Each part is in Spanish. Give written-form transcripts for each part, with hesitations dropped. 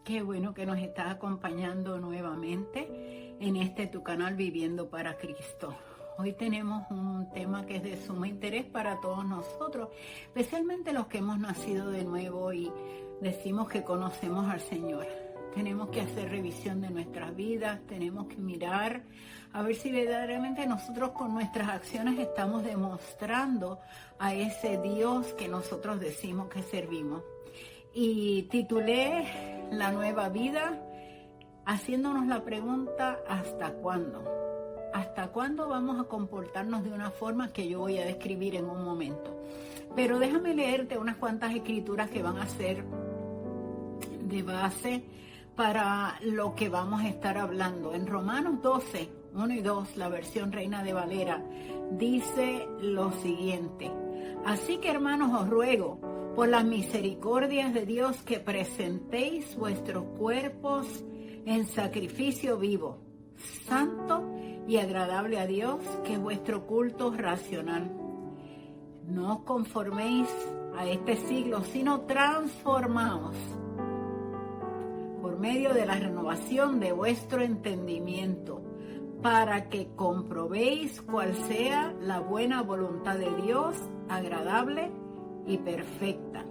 Qué bueno que nos estás acompañando nuevamente en tu canal Viviendo para Cristo. Hoy tenemos un tema que es de suma interés para todos nosotros, especialmente los que hemos nacido de nuevo y decimos que conocemos al Señor. Tenemos que hacer revisión de nuestras vidas, tenemos que mirar a ver si verdaderamente nosotros con nuestras acciones estamos demostrando a ese Dios que nosotros decimos que servimos. Y titulé La Nueva Vida haciéndonos la pregunta ¿hasta cuándo? ¿Hasta cuándo vamos a comportarnos de una forma que yo voy a describir en un momento? Pero déjame leerte unas cuantas escrituras que van a ser de base para lo que vamos a estar hablando. En Romanos 12, 1 y 2, la versión Reina de Valera, dice lo siguiente: así que, hermanos, os ruego por las misericordias de Dios que presentéis vuestros cuerpos en sacrificio vivo, santo y agradable a Dios, que es vuestro culto racional. No os conforméis a este siglo, sino transformaos por medio de la renovación de vuestro entendimiento, para que comprobéis cuál sea la buena voluntad de Dios, agradable y perfecta.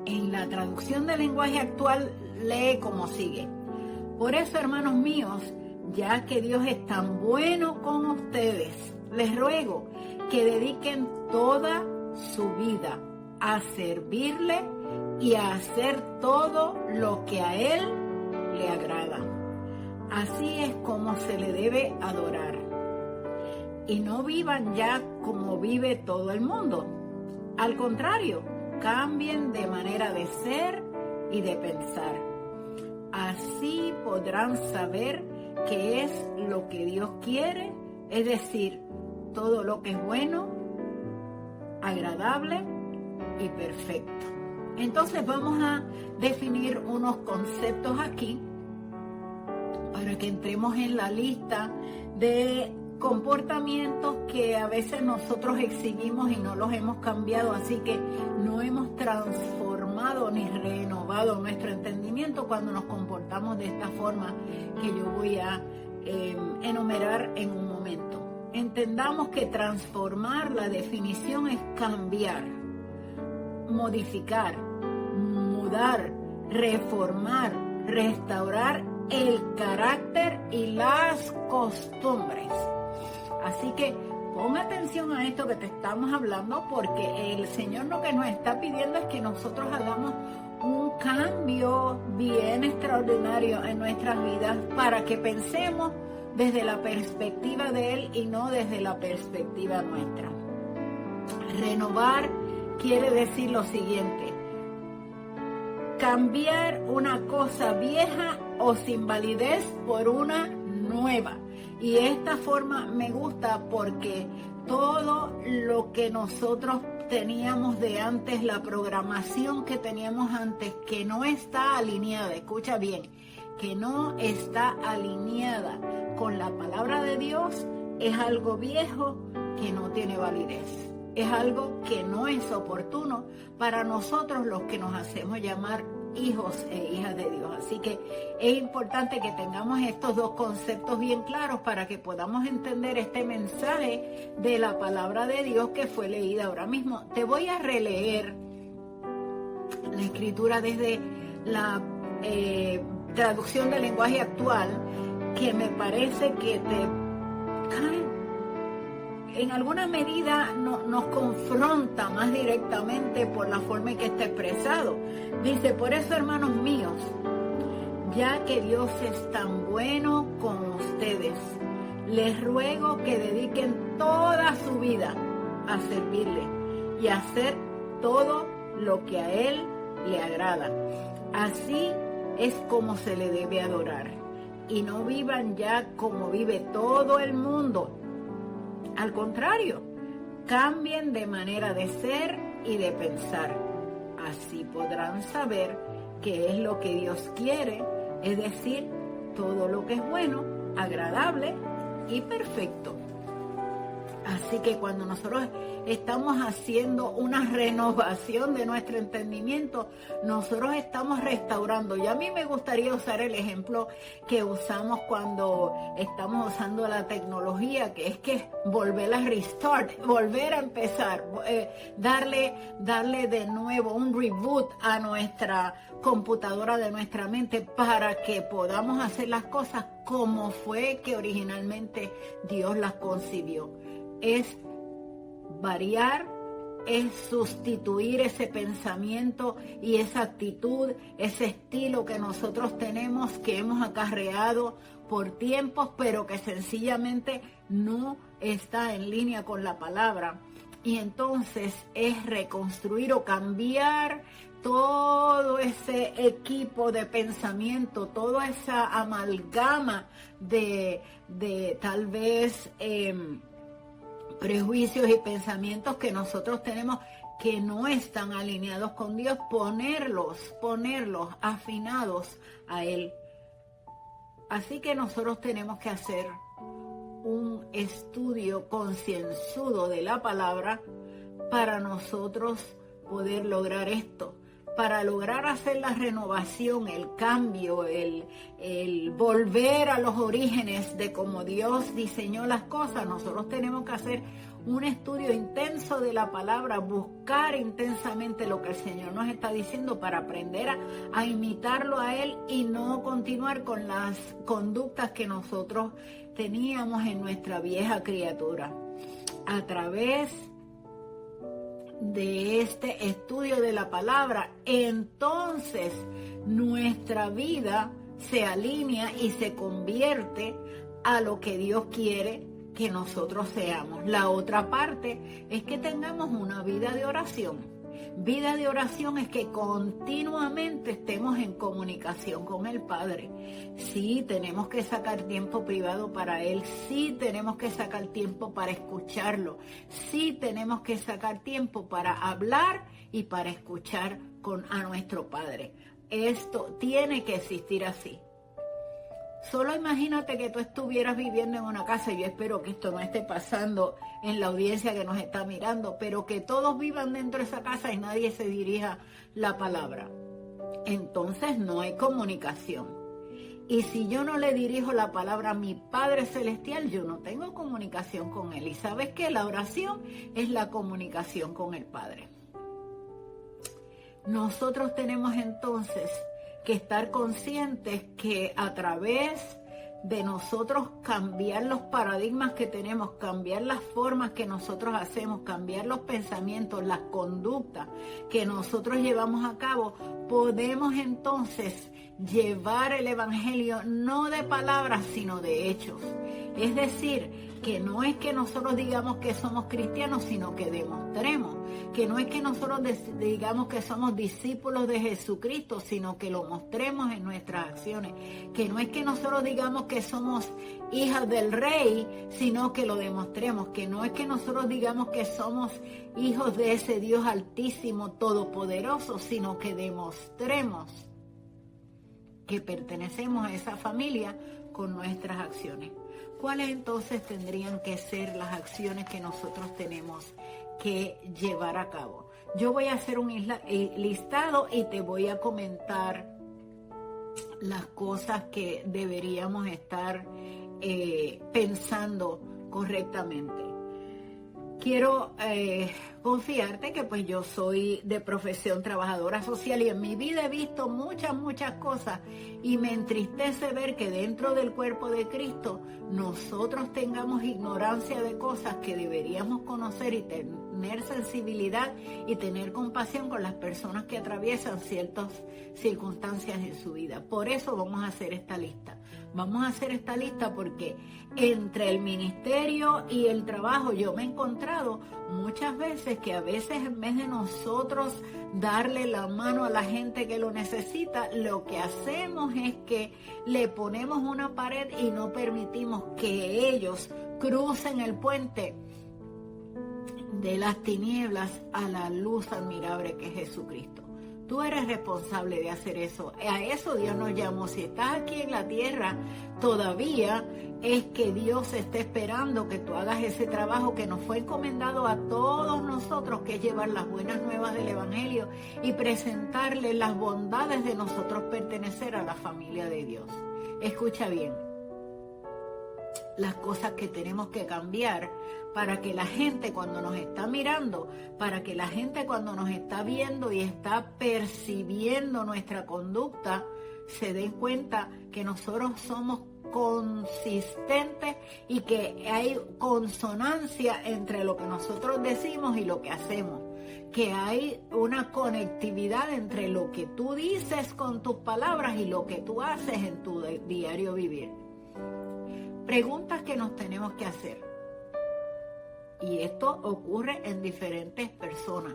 En la traducción del lenguaje actual lee como sigue: por eso, hermanos míos, ya que Dios es tan bueno con ustedes, les ruego que dediquen toda su vida a servirle y a hacer todo lo que a Él le agrada. Así es como se le debe adorar. Y no vivan ya como vive todo el mundo. Al contrario, cambien de manera de ser y de pensar. Así podrán saber qué es lo que Dios quiere, es decir, todo lo que es bueno, agradable y perfecto. Entonces vamos a definir unos conceptos aquí para que entremos en la lista de comportamientos que a veces nosotros exhibimos y no los hemos cambiado, así que no hemos transformado ni renovado nuestro entendimiento cuando nos comportamos de esta forma que yo voy a enumerar en un momento. Entendamos que transformar, la definición es cambiar, modificar, mudar, reformar, restaurar el carácter y las costumbres. Así que pon atención a esto que te estamos hablando, porque el Señor lo que nos está pidiendo es que nosotros hagamos un cambio bien extraordinario en nuestras vidas para que pensemos desde la perspectiva de Él y no desde la perspectiva nuestra. Renovar quiere decir lo siguiente: cambiar una cosa vieja o sin validez por una nueva. Y esta forma me gusta porque todo lo que nosotros teníamos de antes, la programación que teníamos antes, que no está alineada, escucha bien, que no está alineada con la palabra de Dios, es algo viejo que no tiene validez. Es algo que no es oportuno para nosotros los que nos hacemos llamar hijos e hijas de Dios. Así que es importante que tengamos estos dos conceptos bien claros para que podamos entender este mensaje de la palabra de Dios que fue leída ahora mismo. Te voy a releer la escritura desde la traducción del lenguaje actual, que me parece que en alguna medida nos confronta más directamente por la forma en que está expresado. Dice: por eso, hermanos míos, ya que Dios es tan bueno con ustedes, les ruego que dediquen toda su vida a servirle y a hacer todo lo que a Él le agrada. Así es como se le debe adorar. Y no vivan ya como vive todo el mundo. Al contrario, cambien de manera de ser y de pensar. Así podrán saber qué es lo que Dios quiere, es decir, todo lo que es bueno, agradable y perfecto. Así que cuando nosotros estamos haciendo una renovación de nuestro entendimiento, nosotros estamos restaurando. Y a mí me gustaría usar el ejemplo que usamos cuando estamos usando la tecnología, que es que volver a restart, volver a empezar, darle de nuevo un reboot a nuestra computadora de nuestra mente para que podamos hacer las cosas como fue que originalmente Dios las concibió. Es variar, es sustituir ese pensamiento y esa actitud, ese estilo que nosotros tenemos, que hemos acarreado por tiempos, pero que sencillamente no está en línea con la palabra. Y entonces es reconstruir o cambiar todo ese equipo de pensamiento, toda esa amalgama de tal vez prejuicios y pensamientos que nosotros tenemos que no están alineados con Dios, ponerlos afinados a Él. Así que nosotros tenemos que hacer un estudio concienzudo de la palabra para nosotros poder lograr esto. Para lograr hacer la renovación, el cambio, el volver a los orígenes de cómo Dios diseñó las cosas, nosotros tenemos que hacer un estudio intenso de la palabra, buscar intensamente lo que el Señor nos está diciendo para aprender a imitarlo a Él y no continuar con las conductas que nosotros teníamos en nuestra vieja criatura. A través de este estudio de la palabra, entonces nuestra vida se alinea y se convierte a lo que Dios quiere que nosotros seamos. La otra parte es que tengamos una vida de oración. Vida de oración es que continuamente estemos en comunicación con el Padre. Sí, tenemos que sacar tiempo privado para Él. Sí, tenemos que sacar tiempo para escucharlo. Sí, tenemos que sacar tiempo para hablar y para escuchar a nuestro Padre. Esto tiene que existir así. Solo imagínate que tú estuvieras viviendo en una casa, y yo espero que esto no esté pasando en la audiencia que nos está mirando, pero que todos vivan dentro de esa casa y nadie se dirija la palabra. Entonces no hay comunicación. Y si yo no le dirijo la palabra a mi Padre Celestial, yo no tengo comunicación con Él. Y sabes que la oración es la comunicación con el Padre. Nosotros tenemos entonces que estar conscientes que a través de nosotros cambiar los paradigmas que tenemos, cambiar las formas que nosotros hacemos, cambiar los pensamientos, las conductas que nosotros llevamos a cabo, podemos entonces llevar el evangelio no de palabras sino de hechos. Es decir, que no es que nosotros digamos que somos cristianos, sino que demostremos. Que no es que nosotros digamos que somos discípulos de Jesucristo, sino que lo mostremos en nuestras acciones. Que no es que nosotros digamos que somos hijas del Rey, sino que lo demostremos. Que no es que nosotros digamos que somos hijos de ese Dios altísimo, todopoderoso, sino que demostremos que pertenecemos a esa familia con nuestras acciones. ¿Cuáles entonces tendrían que ser las acciones que nosotros tenemos que llevar a cabo? Yo voy a hacer un listado y te voy a comentar las cosas que deberíamos estar pensando correctamente. Quiero confiarte que pues yo soy de profesión trabajadora social y en mi vida he visto muchas cosas y me entristece ver que dentro del cuerpo de Cristo nosotros tengamos ignorancia de cosas que deberíamos conocer y tener sensibilidad y tener compasión con las personas que atraviesan ciertas circunstancias en su vida. Por eso vamos a hacer esta lista. Vamos a hacer esta lista porque entre el ministerio y el trabajo yo me he encontrado muchas veces que a veces en vez de nosotros darle la mano a la gente que lo necesita, lo que hacemos es que le ponemos una pared y no permitimos que ellos crucen el puente de las tinieblas a la luz admirable que es Jesucristo. Tú eres responsable de hacer eso. A eso Dios nos llamó. Si estás aquí en la tierra, todavía es que Dios está esperando que tú hagas ese trabajo que nos fue encomendado a todos nosotros, que es llevar las buenas nuevas del Evangelio y presentarle las bondades de nosotros pertenecer a la familia de Dios. Escucha bien, las cosas que tenemos que cambiar para que la gente cuando nos está mirando, para que la gente cuando nos está viendo y está percibiendo nuestra conducta, se den cuenta que nosotros somos consistentes y que hay consonancia entre lo que nosotros decimos y lo que hacemos, que hay una conectividad entre lo que tú dices con tus palabras y lo que tú haces en tu diario vivir. Preguntas que nos tenemos que hacer. Y esto ocurre en diferentes personas.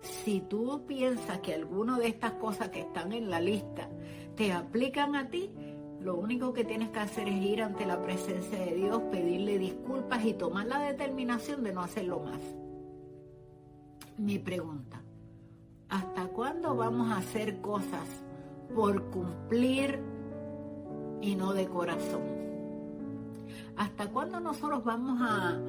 Si tú piensas que alguna de estas cosas que están en la lista te aplican a ti, lo único que tienes que hacer es ir ante la presencia de Dios, pedirle disculpas y tomar la determinación de no hacerlo más. Mi pregunta, ¿hasta cuándo vamos a hacer cosas por cumplir y no de corazón? ¿Hasta cuándo nosotros vamos a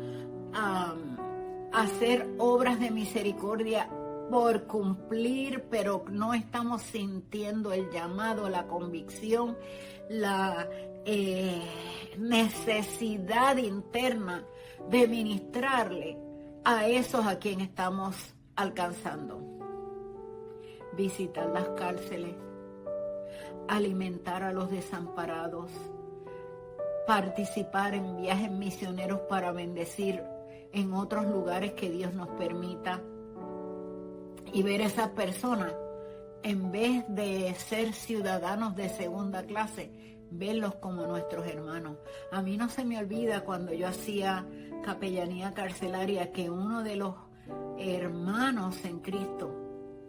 hacer obras de misericordia por cumplir, pero no estamos sintiendo el llamado, la convicción, la necesidad interna de ministrarle a esos a quien estamos alcanzando? Visitar las cárceles, alimentar a los desamparados, participar en viajes misioneros para bendecir en otros lugares que Dios nos permita, y ver a esas personas, en vez de ser ciudadanos de segunda clase, verlos como nuestros hermanos. A mí no se me olvida cuando yo hacía capellanía carcelaria que uno de los hermanos en Cristo,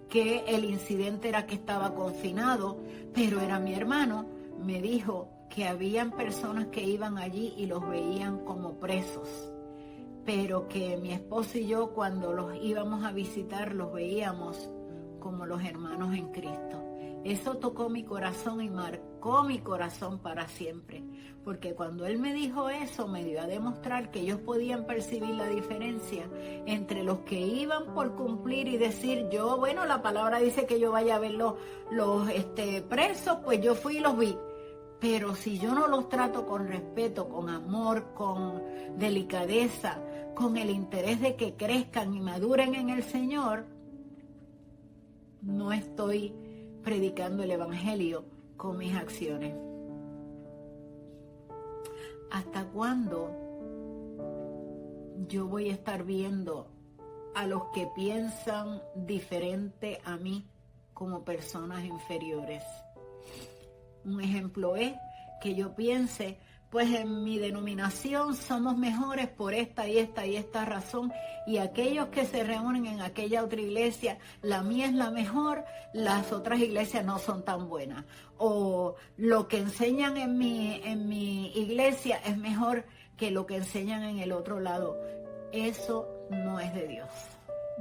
que el incidente era que estaba confinado, pero era mi hermano, me dijo que habían personas que iban allí y los veían como presos, pero que mi esposo y yo cuando los íbamos a visitar los veíamos como los hermanos en Cristo. Eso tocó mi corazón y marcó mi corazón para siempre, porque cuando él me dijo eso me dio a demostrar que ellos podían percibir la diferencia entre los que iban por cumplir y decir, yo, bueno, la palabra dice que yo vaya a ver los presos, pues yo fui y los vi. Pero si yo no los trato con respeto, con amor, con delicadeza, con el interés de que crezcan y maduren en el Señor, no estoy predicando el Evangelio con mis acciones. ¿Hasta cuándo yo voy a estar viendo a los que piensan diferente a mí como personas inferiores? Un ejemplo es que yo piense, pues en mi denominación somos mejores por esta y esta y esta razón, y aquellos que se reúnen en aquella otra iglesia, la mía es la mejor, las otras iglesias no son tan buenas. O lo que enseñan en mi iglesia es mejor que lo que enseñan en el otro lado. Eso no es de Dios.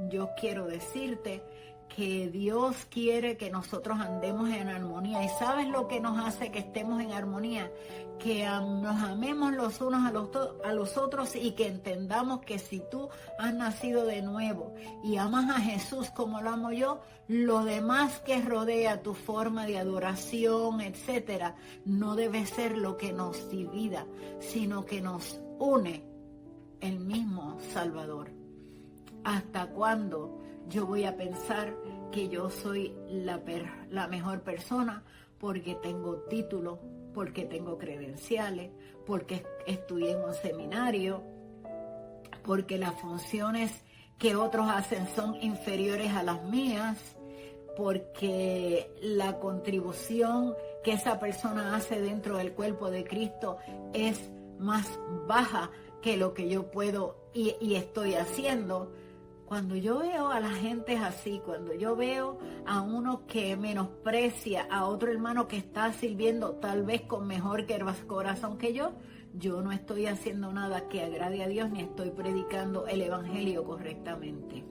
Yo quiero decirte que Dios quiere que nosotros andemos en armonía. ¿Y sabes lo que nos hace que estemos en armonía? Que nos amemos los unos a los otros y que entendamos que si tú has nacido de nuevo y amas a Jesús como lo amo yo, lo demás que rodea tu forma de adoración, etcétera, no debe ser lo que nos divida, sino que nos une el mismo Salvador. ¿Hasta cuándo yo voy a pensar que yo soy la mejor persona porque tengo título, porque tengo credenciales, porque estudié en un seminario, porque las funciones que otros hacen son inferiores a las mías, porque la contribución que esa persona hace dentro del cuerpo de Cristo es más baja que lo que yo puedo y estoy haciendo? Cuando yo veo a la gente así, cuando yo veo a uno que menosprecia a otro hermano que está sirviendo tal vez con mejor corazón que yo no estoy haciendo nada que agrade a Dios ni estoy predicando el Evangelio correctamente.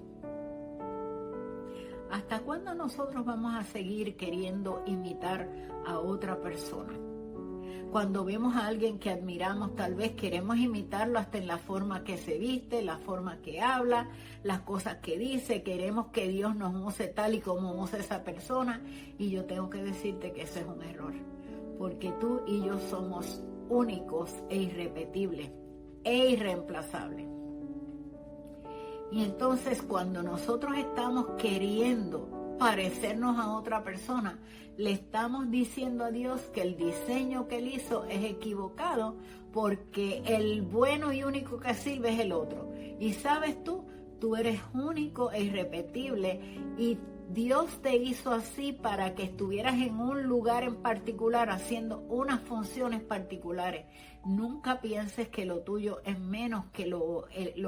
¿Hasta cuándo nosotros vamos a seguir queriendo imitar a otra persona? Cuando vemos a alguien que admiramos, tal vez queremos imitarlo hasta en la forma que se viste, la forma que habla, las cosas que dice. Queremos que Dios nos use tal y como usa esa persona. Y yo tengo que decirte que ese es un error. Porque tú y yo somos únicos e irrepetibles e irreemplazables. Y entonces cuando nosotros estamos queriendo parecernos a otra persona, le estamos diciendo a Dios que el diseño que Él hizo es equivocado, porque el bueno y único que sirve es el otro. Y sabes tú eres único e irrepetible, y Dios te hizo así para que estuvieras en un lugar en particular haciendo unas funciones particulares. Nunca pienses que lo tuyo es menos que lo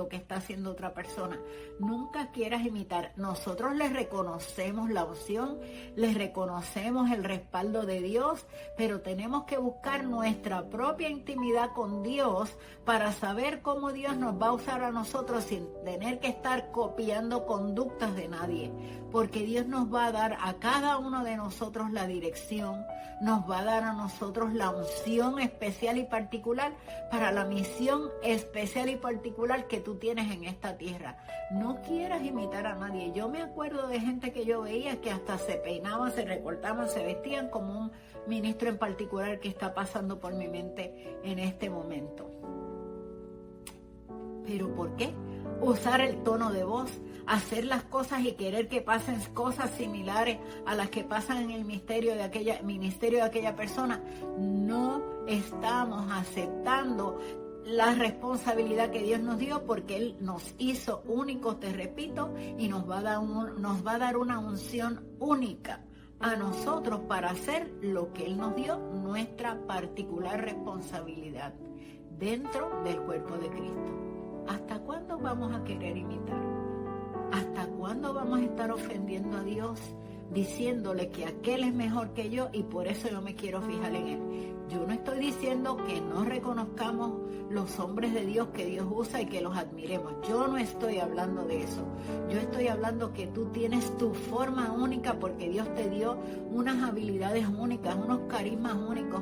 que está haciendo otra persona. Nunca quieras imitar. Nosotros les reconocemos la unción, les reconocemos el respaldo de Dios, pero tenemos que buscar nuestra propia intimidad con Dios para saber cómo Dios nos va a usar a nosotros sin tener que estar copiando conductas de nadie. Porque Dios nos va a dar a cada uno de nosotros la dirección, nos va a dar a nosotros la unción especial y particular para la misión especial y particular que tú tienes en esta tierra. No quieras imitar a nadie. Yo me acuerdo de gente que yo veía que hasta se peinaban, se recortaban, se vestían como un ministro en particular que está pasando por mi mente en este momento. ¿Pero por qué? Usar el tono de voz, hacer las cosas y querer que pasen cosas similares a las que pasan en el ministerio de aquella persona. No estamos aceptando la responsabilidad que Dios nos dio, porque Él nos hizo únicos, te repito, y nos va a dar una unción única a nosotros para hacer lo que Él nos dio, nuestra particular responsabilidad dentro del cuerpo de Cristo. ¿Hasta cuándo vamos a querer imitar? ¿Hasta cuándo vamos a estar ofendiendo a Dios, diciéndole que aquel es mejor que yo y por eso yo me quiero fijar en él? Yo no estoy diciendo que no reconozcamos los hombres de Dios que Dios usa y que los admiremos. Yo no estoy hablando de eso. Yo estoy hablando que tú tienes tu forma única, porque Dios te dio unas habilidades únicas, unos carismas únicos,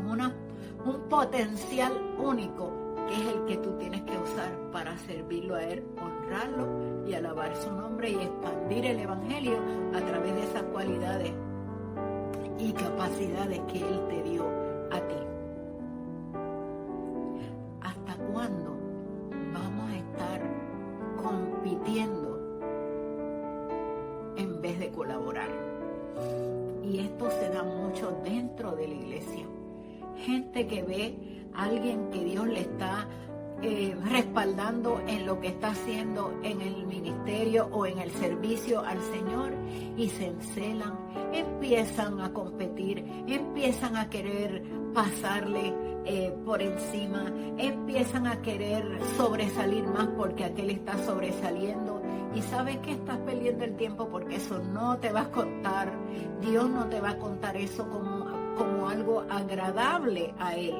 un potencial único, que es el que tú tienes que usar para servirlo a Él, honrarlo y alabar su nombre y expandir el evangelio a través de esas cualidades y capacidades que Él te dio a ti. ¿Hasta cuándo vamos a estar compitiendo en vez de colaborar? Y esto se da mucho dentro de la iglesia. Gente que ve a alguien que Dios le está respaldando en lo que está haciendo en el ministerio o en el servicio al Señor, y se encelan, empiezan a competir, empiezan a querer pasarle por encima, empiezan a querer sobresalir más porque aquel está sobresaliendo. Y sabes que estás perdiendo el tiempo, porque eso no te va a contar. Dios no te va a contar eso como algo agradable a Él.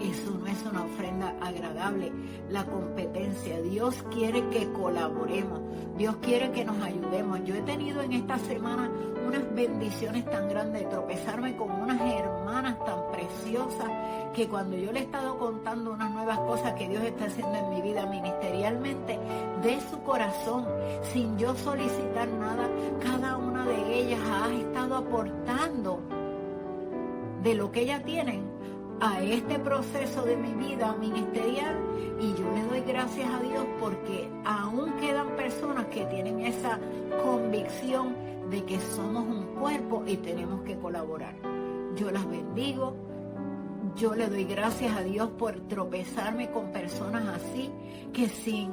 Eso no es una ofrenda agradable, la competencia. Dios quiere que colaboremos, Dios quiere que nos ayudemos. Yo he tenido en esta semana unas bendiciones tan grandes, de tropezarme con unas hermanas tan preciosas, que cuando yo le he estado contando unas nuevas cosas que Dios está haciendo en mi vida ministerialmente, de su corazón, sin yo solicitar nada, cada una de ellas ha estado aportando de lo que ellas tienen a este proceso de mi vida ministerial, y yo le doy gracias a Dios porque aún quedan personas que tienen esa convicción de que somos un cuerpo y tenemos que colaborar. Yo las bendigo, yo le doy gracias a Dios por tropezarme con personas así, que sin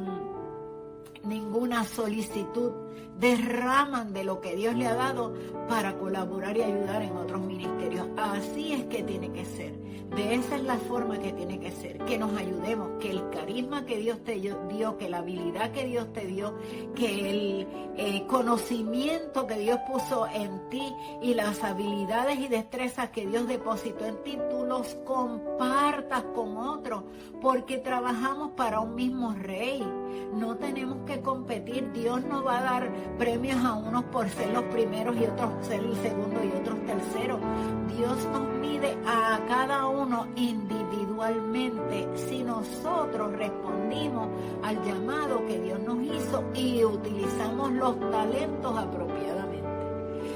ninguna solicitud derraman de lo que Dios le ha dado para colaborar y ayudar en otros ministerios. Así es que tiene que ser, de esa es la forma que tiene que ser, que nos ayudemos, que el carisma que Dios te dio, que la habilidad que Dios te dio, que el conocimiento que Dios puso en ti y las habilidades y destrezas que Dios depositó en ti, tú los compartas con otros, porque trabajamos para un mismo rey. No tenemos que competir. Dios nos va a dar dar premios a unos por ser los primeros y otros ser el segundo y otros terceros. Dios nos mide a cada uno individualmente si nosotros respondimos al llamado que Dios nos hizo y utilizamos los talentos apropiadamente.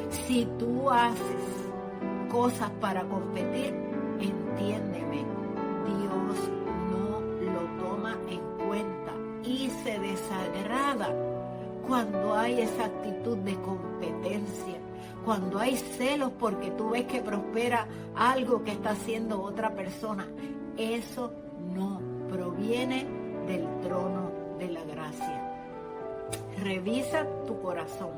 Si tú haces cosas para competir, entiéndeme, Dios no lo toma en cuenta y se desagrada cuando hay esa actitud de competencia, cuando hay celos porque tú ves que prospera algo que está haciendo otra persona. Eso no proviene del trono de la gracia. Revisa tu corazón.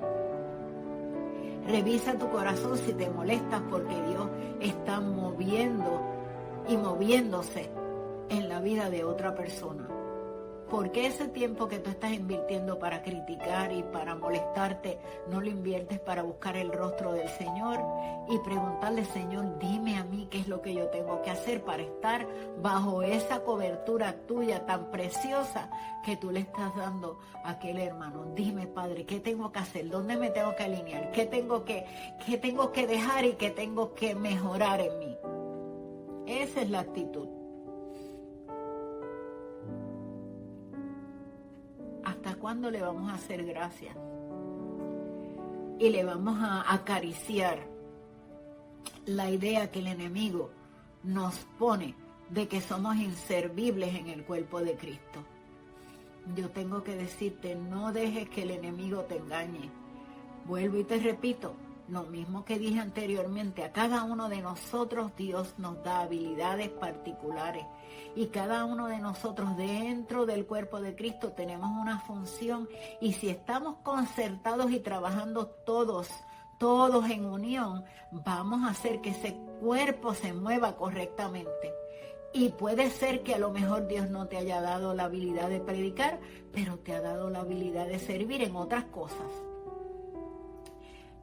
Revisa tu corazón si te molestas porque Dios está moviendo y moviéndose en la vida de otra persona. ¿Por qué ese tiempo que tú estás invirtiendo para criticar y para molestarte no lo inviertes para buscar el rostro del Señor y preguntarle, Señor, dime a mí qué es lo que yo tengo que hacer para estar bajo esa cobertura tuya tan preciosa que tú le estás dando a aquel hermano? Dime, Padre, ¿qué tengo que hacer? ¿Dónde me tengo que alinear? ¿Qué tengo que dejar y qué tengo que mejorar en mí? Esa es la actitud. ¿Hasta cuándo le vamos a hacer gracias? Y le vamos a acariciar la idea que el enemigo nos pone de que somos inservibles en el cuerpo de Cristo. Yo tengo que decirte, no dejes que el enemigo te engañe. Vuelvo y te repito, lo mismo que dije anteriormente, a cada uno de nosotros Dios nos da habilidades particulares y cada uno de nosotros dentro del cuerpo de Cristo tenemos una función, y si estamos concertados y trabajando todos en unión, vamos a hacer que ese cuerpo se mueva correctamente. Y puede ser que a lo mejor Dios no te haya dado la habilidad de predicar, pero te ha dado la habilidad de servir en otras cosas.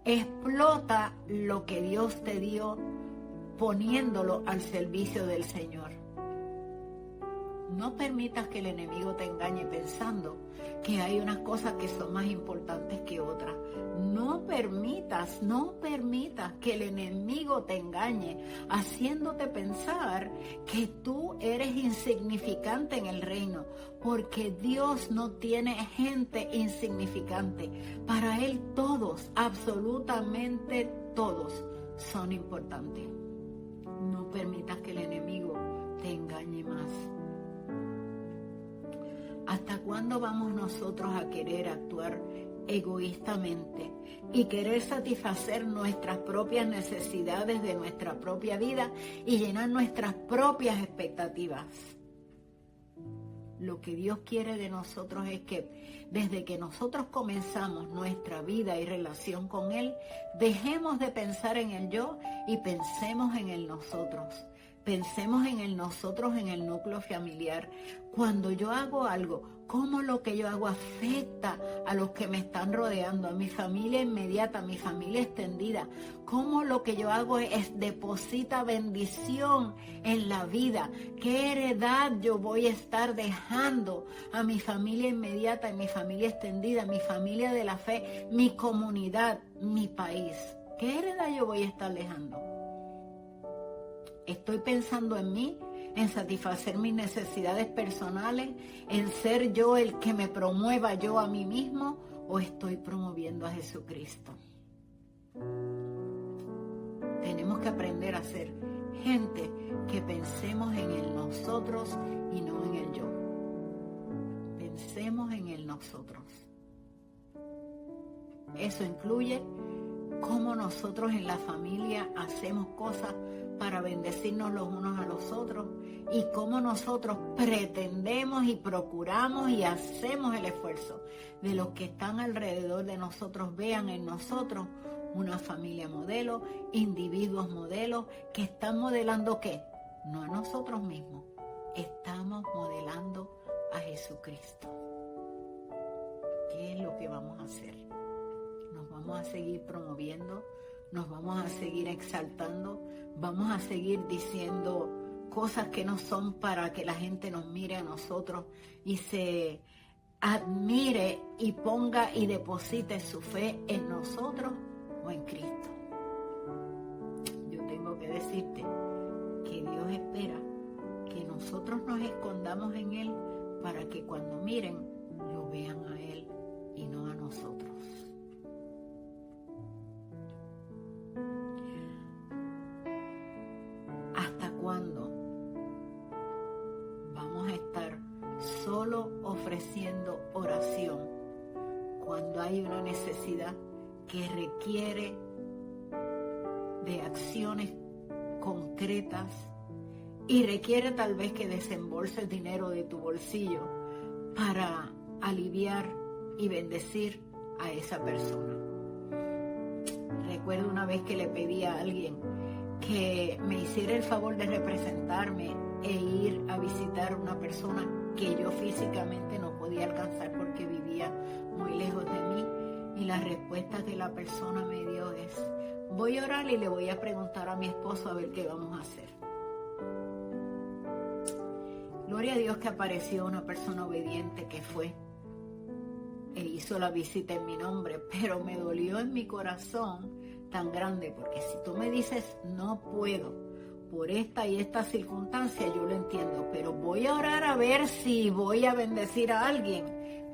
Explota lo que Dios te dio poniéndolo al servicio del Señor. No permitas que el enemigo te engañe pensando que hay unas cosas que son más importantes que otras. No permitas que el enemigo te engañe, haciéndote pensar que tú eres insignificante en el reino, porque Dios no tiene gente insignificante. Para Él todos, absolutamente todos, son importantes. No permitas que el enemigo te engañe más. ¿Hasta cuándo vamos nosotros a querer actuar egoístamente y querer satisfacer nuestras propias necesidades de nuestra propia vida y llenar nuestras propias expectativas? Lo que Dios quiere de nosotros es que desde que nosotros comenzamos nuestra vida y relación con Él, dejemos de pensar en el yo y pensemos en el nosotros. Pensemos en el nosotros, en el núcleo familiar. Cuando yo hago algo, cómo lo que yo hago afecta a los que me están rodeando, a mi familia inmediata, a mi familia extendida. Cómo lo que yo hago deposita bendición en la vida. ¿Qué heredad yo voy a estar dejando a mi familia inmediata, a mi familia extendida, a mi familia de la fe, mi comunidad, mi país? ¿Qué heredad yo voy a estar dejando? ¿Estoy pensando en mí, en satisfacer mis necesidades personales, en ser yo el que me promueva yo a mí mismo, o estoy promoviendo a Jesucristo? Tenemos que aprender a ser gente que pensemos en el nosotros y no en el yo. Pensemos en el nosotros. Eso incluye cómo nosotros en la familia hacemos cosas para bendecirnos los unos a los otros, y cómo nosotros pretendemos y procuramos y hacemos el esfuerzo de los que están alrededor de nosotros vean en nosotros una familia modelo, individuos modelos que están modelando ¿qué? No a nosotros mismos, estamos modelando a Jesucristo. ¿Qué es lo que vamos a hacer? Nos vamos a seguir promoviendo, nos vamos a seguir exaltando, vamos a seguir diciendo cosas que no son para que la gente nos mire a nosotros y se admire y ponga y deposite su fe en nosotros o en Cristo. Yo tengo que decirte que Dios espera que nosotros nos escondamos en Él para que cuando miren lo vean a Él y no a nosotros. ¿Hasta cuándo vamos a estar solo ofreciendo oración cuando hay una necesidad que requiere de acciones concretas y requiere tal vez que desembolses dinero de tu bolsillo para aliviar y bendecir a esa persona? Recuerdo una vez que le pedí a alguien que me hiciera el favor de representarme e ir a visitar a una persona que yo físicamente no podía alcanzar porque vivía muy lejos de mí, y la respuesta que la persona me dio es: voy a orar y le voy a preguntar a mi esposo a ver qué vamos a hacer. Gloria a Dios que apareció una persona obediente que fue e hizo la visita en mi nombre, pero me dolió en mi corazón tan grande, porque si tú me dices no puedo por esta y esta circunstancia, yo lo entiendo, pero voy a orar a ver si voy a bendecir a alguien.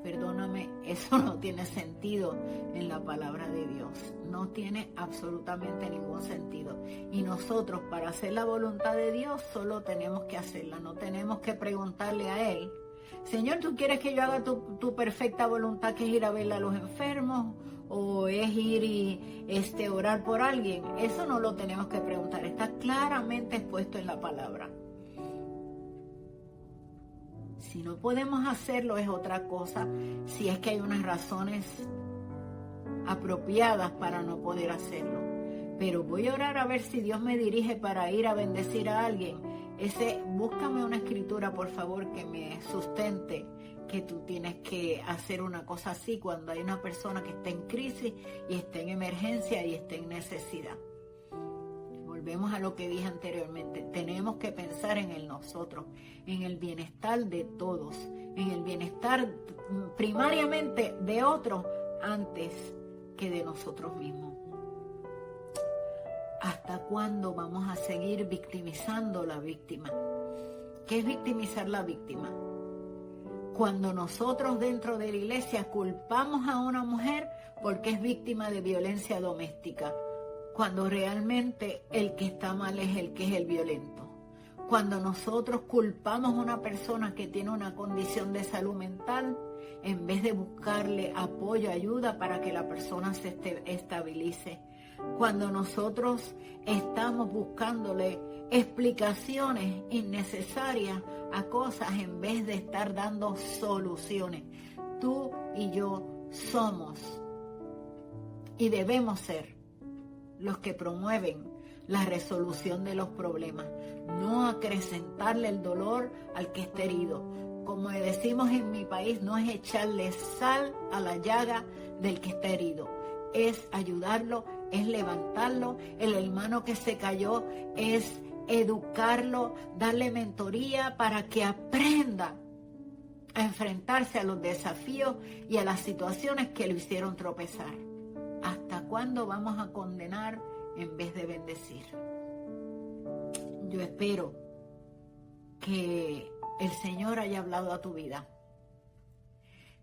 Perdóname, eso no tiene sentido en la palabra de Dios. No tiene absolutamente ningún sentido. Y nosotros, para hacer la voluntad de Dios, solo tenemos que hacerla. No tenemos que preguntarle a Él: Señor, ¿tú quieres que yo haga tu perfecta voluntad, que es ir a ver a los enfermos? ¿O es ir y orar por alguien? Eso no lo tenemos que preguntar. Está claramente expuesto en la palabra. Si no podemos hacerlo es otra cosa, si es que hay unas razones apropiadas para no poder hacerlo. Pero voy a orar a ver si Dios me dirige para ir a bendecir a alguien. Búscame una escritura, por favor, que me sustente que tú tienes que hacer una cosa así cuando hay una persona que está en crisis y está en emergencia y está en necesidad. Volvemos a lo que dije anteriormente. Tenemos que pensar en el nosotros, en el bienestar de todos, en el bienestar primariamente de otros antes que de nosotros mismos. ¿Hasta cuándo vamos a seguir victimizando a la víctima? ¿Qué es victimizar la víctima? Cuando nosotros dentro de la iglesia culpamos a una mujer porque es víctima de violencia doméstica, cuando realmente el que está mal es el que es el violento. Cuando nosotros culpamos a una persona que tiene una condición de salud mental, en vez de buscarle apoyo, ayuda para que la persona se estabilice. Cuando nosotros estamos buscándole explicaciones innecesarias a cosas en vez de estar dando soluciones. Tú y yo somos y debemos ser los que promueven la resolución de los problemas, no acrecentarle el dolor al que está herido. Como decimos en mi país, no es echarle sal a la llaga del que está herido, es ayudarlo, es levantarlo. El hermano que se cayó es educarlo, darle mentoría para que aprenda a enfrentarse a los desafíos y a las situaciones que lo hicieron tropezar. ¿Hasta cuándo vamos a condenar en vez de bendecir? Yo espero que el Señor haya hablado a tu vida.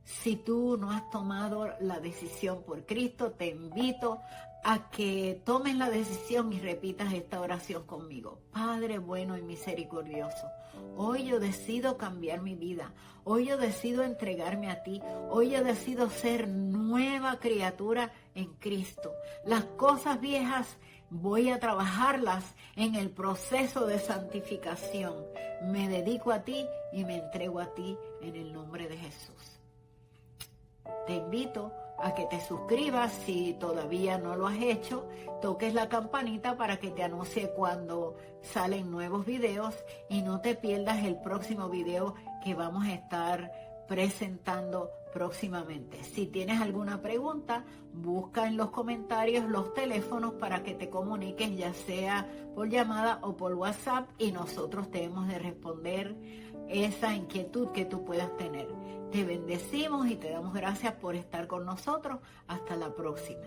Si tú no has tomado la decisión por Cristo, te invito a que tomes la decisión y repitas esta oración conmigo. Padre bueno y misericordioso, hoy yo decido cambiar mi vida. Hoy yo decido entregarme a ti. Hoy yo decido ser nueva criatura en Cristo. Las cosas viejas voy a trabajarlas en el proceso de santificación. Me dedico a ti y me entrego a ti en el nombre de Jesús. Te invito a que te suscribas si todavía no lo has hecho, toques la campanita para que te anuncie cuando salen nuevos videos y no te pierdas el próximo video que vamos a estar presentando próximamente. Si tienes alguna pregunta, busca en los comentarios los teléfonos para que te comuniques, ya sea por llamada o por WhatsApp, y nosotros te hemos de responder esa inquietud que tú puedas tener. Te bendecimos y te damos gracias por estar con nosotros. Hasta la próxima.